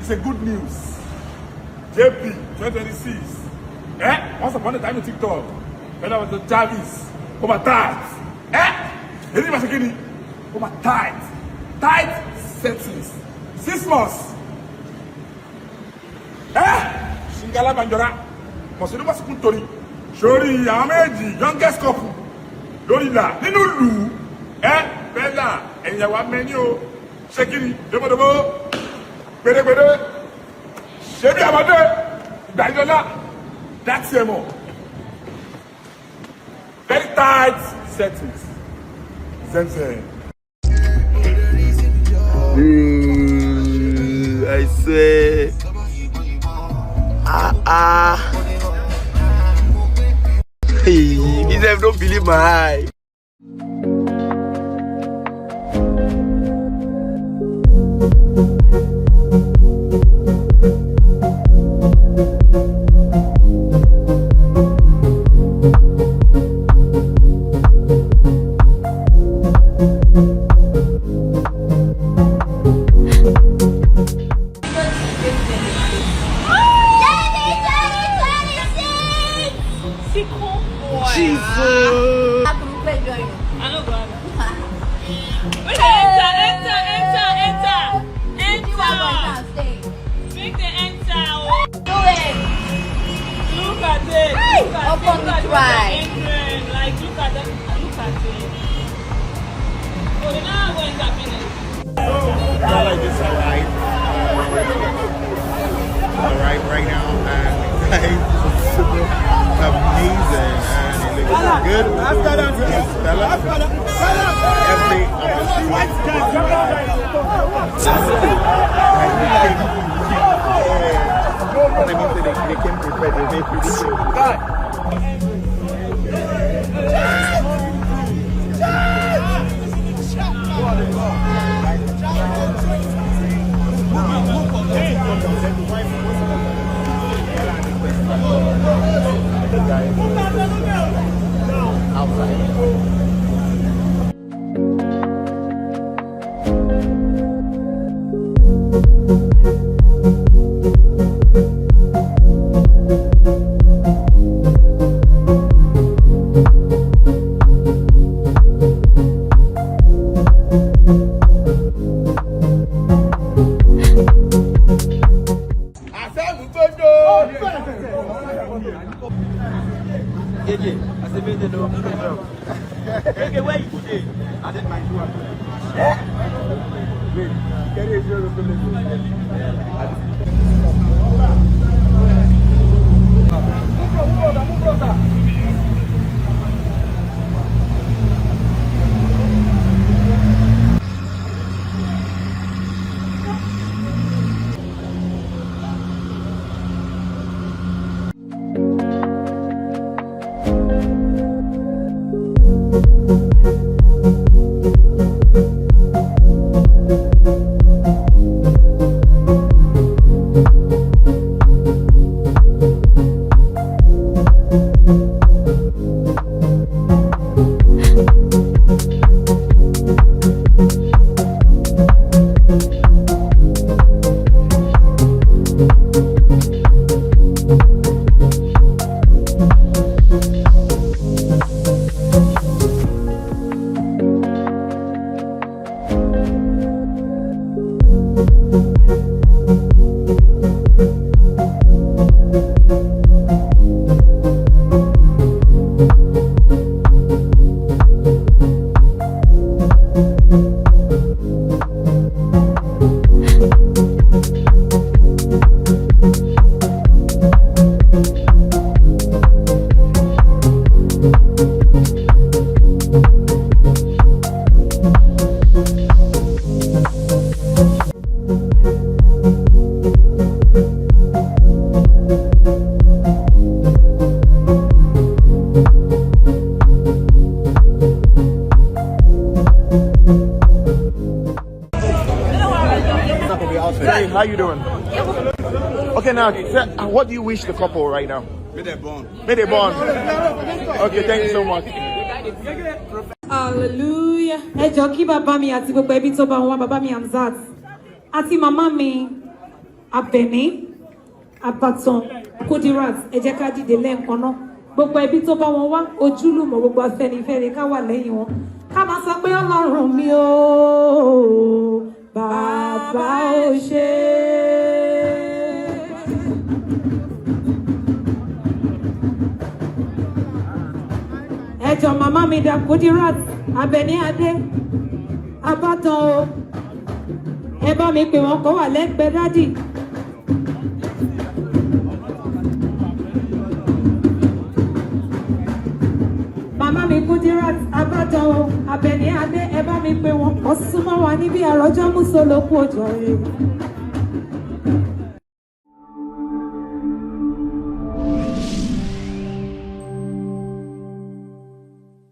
It's a good news. JP 2026. Once upon a time in TikTok, Peller Jarvis over tight. Any was again over tight. Tight settings. 6 months. Singala Banjora. Mosino Tori. Shori Yameji, youngest couple. Dorila, Ninulu. Bella, and Yawa menu. Shekiri, Domodomo. Bede. Shebi Amade. Dajola. That's him. Very tight settings. Zenze. I swear. Hey, these have don't believe my eye. Jesus! I'm going to join you. I don't go. Enter. Stay. Make the enter. Do it. Look at it. Hey! Look Up on the at try. Like, look at them. Look at it. Oh, they're not going to finish. Not like this, alright. Alright, right now, and guys, super amazing, and it looks good. It's Peller. Every they came prepared. They made pretty Hey, how you doing? Okay, now, what do you wish the couple right now? May they born. May they born. Okay, thank you so much. Hallelujah. ẹ jọ̀ọ́ kí bàbá mi àti gbogbo ẹbí tó bá wọn wá, bàbá mi Hamzat àti màmá mi Abẹ̀ní Abatan Kudirat, ẹ jẹ́ ká dìde lẹ́ẹ̀kan náà. Gbogbo ẹbí tó bá wọn wá, ojúlùmọ̀ gbogbo Afẹ́nifẹ́re ká wà lẹ́yìn wọn. Ká máa sọ pé Ọlọ́run mi o, bàbá ò ṣe. Ẹ jọ̀ọ́ màmá mi dà Kudirat Abẹ̀ní Adé Abatan o. Ẹ bá mi pè wọ́n kó wà lẹ́gbẹ̀ẹ́ dádì. Màmá mi Kudirat Abatan o, Abẹ̀ní Adé, ẹ bá mi pè wọ́n kó súnmọ́ wa níbi àròjọ́ mùsùlùmí òjò rẹ̀.